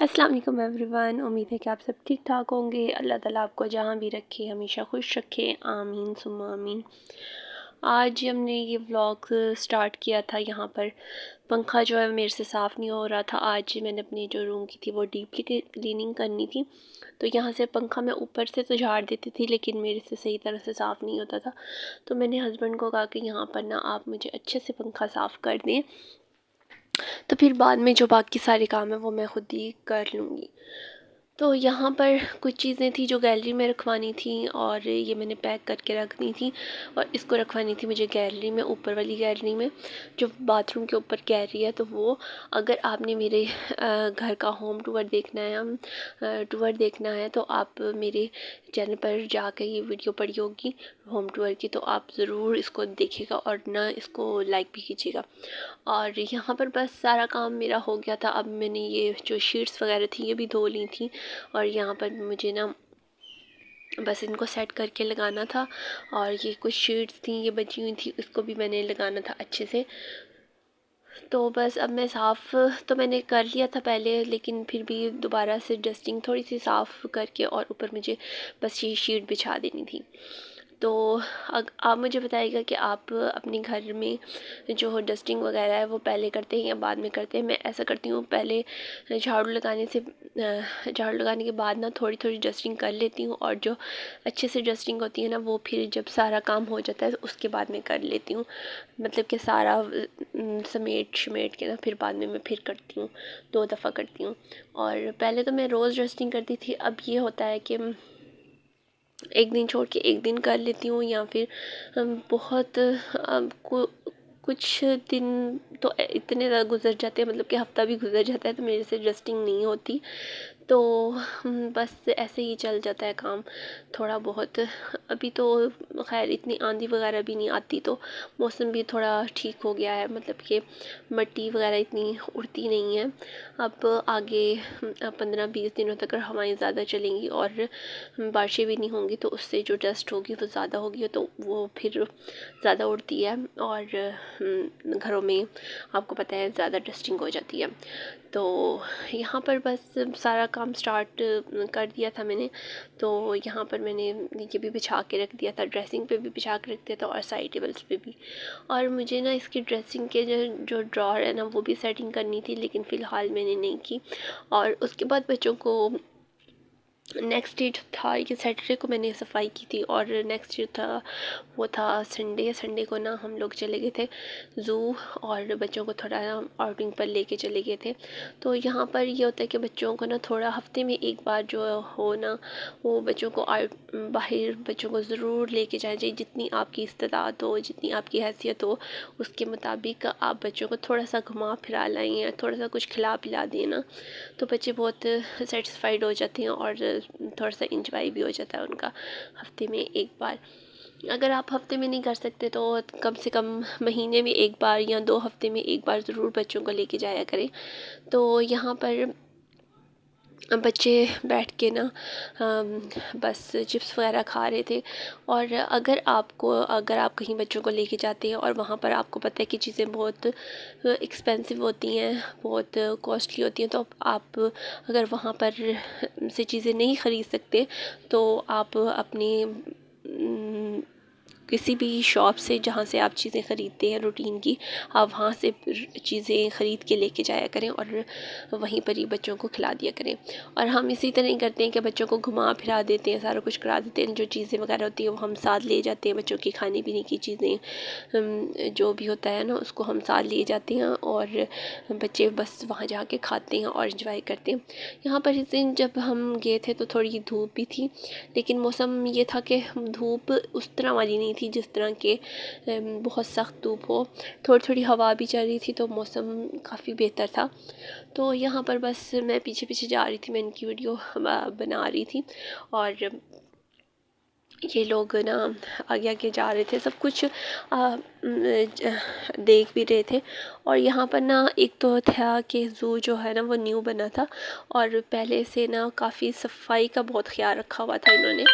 अस्सलाम वालेकुम एवरीवन। उम्मीद है कि आप सब ठीक ठाक होंगे। अल्लाह ताला आपको जहाँ भी रखे हमेशा खुश रखे, आमीन सुम्मा आमीन। आज हमने ये व्लॉग स्टार्ट किया था। यहाँ पर पंखा जो है मेरे से साफ़ नहीं हो रहा था। आज मैंने अपनी जो रूम की थी वो डीपली क्लीनिंग करनी थी, तो यहाँ से पंखा मैं ऊपर से तो झाड़ देती थी लेकिन मेरे से सही तरह से साफ़ नहीं होता था। तो मैंने हस्बैंड को कहा कि यहाँ पर ना आप मुझे अच्छे से पंखा साफ़ कर दें, तो फिर बाद में जो बाकी सारे काम है वो मैं खुद ही कर लूँगी। तो यहाँ पर कुछ चीज़ें थी जो गैलरी में रखवानी थी और ये मैंने पैक करके रखनी थी, और इसको रखवानी थी मुझे गैलरी में, ऊपर वाली गैलरी में जो बाथरूम के ऊपर गैलरी है। तो वो अगर आपने मेरे घर का होम टूर देखना है, टूर देखना है, तो आप मेरे चैनल पर जाकर ये वीडियो पड़ी होगी होम टूर की, तो आप ज़रूर इसको देखिएगा और ना इसको लाइक भी कीजिएगा। और यहाँ पर बस सारा काम मेरा हो गया था। अब मैंने ये जो शीट्स वगैरह थी ये भी धो ली थी, और यहाँ पर मुझे ना बस इनको सेट करके लगाना था। और ये कुछ शीट्स थी ये बची हुई थी, उसको भी मैंने लगाना था अच्छे से। तो बस अब मैं साफ़ तो मैंने कर लिया था पहले, लेकिन फिर भी दोबारा से डस्टिंग थोड़ी सी साफ़ करके और ऊपर मुझे बस ये शीट बिछा देनी थी। तो आप मुझे बताइएगा कि आप अपने घर में जो डस्टिंग वगैरह है वो पहले करते हैं या बाद में करते हैं। मैं ऐसा करती हूँ, पहले झाड़ू लगाने के बाद ना थोड़ी थोड़ी डस्टिंग कर लेती हूँ, और जो अच्छे से डस्टिंग होती है ना वो फिर जब सारा काम हो जाता है तो उसके बाद में कर लेती हूँ। मतलब कि सारा समेट के ना फिर बाद में मैं फिर करती हूँ, 2 दफ़ा करती हूँ। और पहले तो मैं रोज़ डस्टिंग करती थी, अब ये होता है कि एक दिन छोड़ के एक दिन कर लेती हूँ, या फिर बहुत कुछ दिन तो इतने ज़्यादा गुजर जाते हैं, मतलब कि हफ़्ता भी गुजर जाता है तो मेरे से डस्टिंग नहीं होती। तो बस ऐसे ही चल जाता है काम थोड़ा बहुत। अभी तो खैर इतनी आंधी वगैरह भी नहीं आती, तो मौसम भी थोड़ा ठीक हो गया है, मतलब कि मिट्टी वगैरह इतनी उड़ती नहीं है। अब आगे 15-20 दिनों तक हवाएं ज़्यादा चलेंगी और बारिशें भी नहीं होंगी, तो उससे जो डस्ट होगी वो ज़्यादा होगी, तो वो फिर ज़्यादा उड़ती है और घरों में आपको पता है ज़्यादा डस्टिंग हो जाती है। तो यहाँ पर बस सारा काम स्टार्ट कर दिया था मैंने। तो यहाँ पर मैंने ये भी बिछा के रख दिया था, ड्रेसिंग पे भी बिछा के रख दिया था और साइड टेबल्स पे भी। और मुझे ना इसकी ड्रेसिंग के जो ड्रॉर है ना वो भी सेटिंग करनी थी, लेकिन फ़िलहाल मैंने नहीं की। और उसके बाद बच्चों को नेक्स्ट डे जो था, ये सैटरडे को मैंने सफाई की थी, और नेक्स्ट डे था वो था संडे को ना हम लोग चले गए थे ज़ू, और बच्चों को थोड़ा आउटिंग पर लेके चले गए थे। तो यहाँ पर ये होता है कि बच्चों को ना थोड़ा हफ्ते में एक बार जो हो ना वो बच्चों को बाहर बच्चों को ज़रूर लेके जाना चाहिए। जितनी आपकी इस्तेताअत हो, जितनी आपकी हैसियत हो, उसके मुताबिक आप बच्चों को थोड़ा सा घुमा फिरा लाएँ या थोड़ा सा कुछ खिला पिला दें ना, तो बच्चे बहुत सेटिस्फाइड हो जाते हैं और थोड़ा सा इंजॉय भी हो जाता है उनका हफ्ते में एक बार। अगर आप हफ्ते में नहीं कर सकते तो कम से कम महीने में एक बार या 2 हफ्ते में एक बार ज़रूर बच्चों को लेके जाया करें। तो यहाँ पर बच्चे बैठ के ना बस चिप्स वगैरह खा रहे थे। और अगर आप कहीं बच्चों को लेके जाते हैं और वहाँ पर आपको पता है कि चीज़ें बहुत एक्सपेंसिव होती हैं, बहुत कॉस्टली होती हैं, तो आप अगर वहाँ पर से चीज़ें नहीं ख़रीद सकते तो आप अपने किसी भी शॉप से जहाँ से आप चीज़ें ख़रीदते हैं रूटीन की, आप वहाँ से चीज़ें ख़रीद के लेके जाया करें और वहीं पर ही बच्चों को खिला दिया करें। और हम इसी तरह ही करते हैं कि बच्चों को घुमा फिरा देते हैं, सारा कुछ करा देते हैं। जो चीज़ें वगैरह होती हैं वो हम साथ ले जाते हैं, बच्चों की खाने पीने की चीज़ें जो भी होता है ना उसको हम साथ ले जाते हैं, और बच्चे बस वहाँ जाके खाते हैं और इंजॉय करते हैं। यहाँ पर इस दिन जब हम गए थे तो थोड़ी धूप भी थी, लेकिन मौसम ये था कि धूप उस तरह वाली नहीं थी जिस तरह के बहुत सख्त धूप हो। थोड़ी थोड़ी हवा भी चल रही थी, तो मौसम काफ़ी बेहतर था। तो यहाँ पर बस मैं पीछे पीछे जा रही थी, मैं इनकी वीडियो बना रही थी, और ये लोग ना आगे आगे जा रहे थे, सब कुछ देख भी रहे थे। और यहाँ पर ना एक तो था कि ज़ू जो है ना वो न्यू बना था, और पहले से ना काफ़ी सफाई का बहुत ख्याल रखा हुआ था इन्होंने।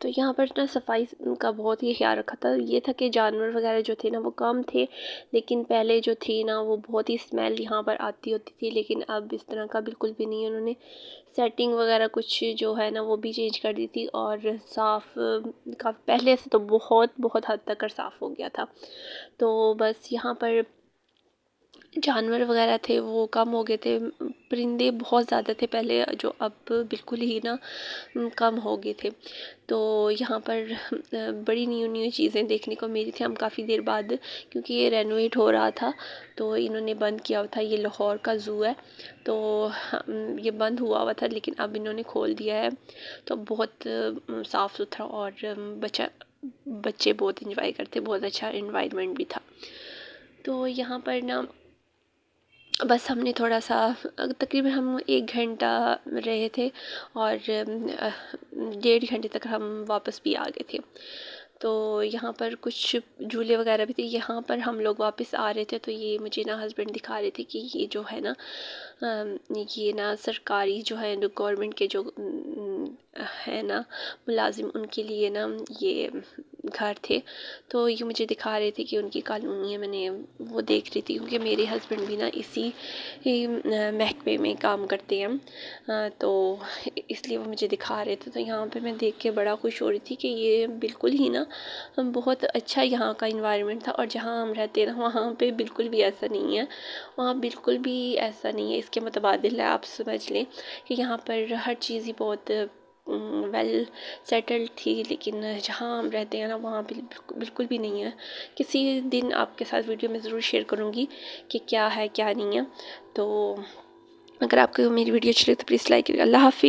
तो यहाँ पर ना सफाई का बहुत ही ख्याल रखा था। ये था कि जानवर वगैरह जो थे ना वो कम थे, लेकिन पहले जो थी ना वो बहुत ही स्मेल यहाँ पर आती होती थी, लेकिन अब इस तरह का बिल्कुल भी नहीं है। उन्होंने सेटिंग वगैरह कुछ जो है ना वो भी चेंज कर दी थी, और साफ़ का पहले से तो बहुत बहुत हद तक साफ़ हो गया था। तो बस यहाँ पर जानवर वगैरह थे वो कम हो गए थे, परिंदे बहुत ज़्यादा थे पहले, जो अब बिल्कुल ही ना कम हो गए थे। तो यहाँ पर बड़ी न्यू न्यू चीज़ें देखने को मिली थी। हम काफ़ी देर बाद, क्योंकि ये रेनोवेट हो रहा था तो इन्होंने बंद किया हुआ था। ये लाहौर का ज़ू है, तो ये बंद हुआ हुआ था, लेकिन अब इन्होंने खोल दिया है। तो बहुत साफ़ सुथरा, और बच्चे बहुत इंजॉय करते, बहुत अच्छा इन्वायरमेंट भी था। तो यहाँ पर ना बस हमने थोड़ा सा तकरीबन हम 1 घंटा रहे थे, और 1.5 घंटे तक हम वापस भी आ गए थे। तो यहाँ पर कुछ झूले वगैरह भी थे। यहाँ पर हम लोग वापस आ रहे थे तो ये मुझे ना हस्बैंड दिखा रहे थे कि ये जो है ना ये ना सरकारी जो है गवर्नमेंट के जो है ना मुलाजिम, उनके लिए ना ये घर थे। तो ये मुझे दिखा रहे थे कि उनकी कॉलोनी है। मैंने वो देख रही थी, क्योंकि मेरे हस्बैंड भी ना इसी महकमे में काम करते हैं, तो इसलिए वो मुझे दिखा रहे थे। तो यहाँ पे मैं देख के बड़ा खुश हो रही थी कि ये बिल्कुल ही ना बहुत अच्छा यहाँ का इन्वायरमेंट था। और जहाँ हम रहते हैं ना वहाँ पे बिल्कुल भी ऐसा नहीं है, वहाँ बिल्कुल भी ऐसा नहीं है। इसके मुतबादिल है, आप समझ लें कि यहाँ पर हर चीज़ ही बहुत वेल सेटल्ड थी, लेकिन जहाँ हम रहते हैं ना वहाँ बिल्कुल भी नहीं है। किसी दिन आपके साथ वीडियो में ज़रूर शेयर करूँगी कि क्या है क्या नहीं है। तो अगर आपको मेरी वीडियो अच्छी लगे तो प्लीज़ लाइक करिएगा। अल्लाह हाफ़िज़।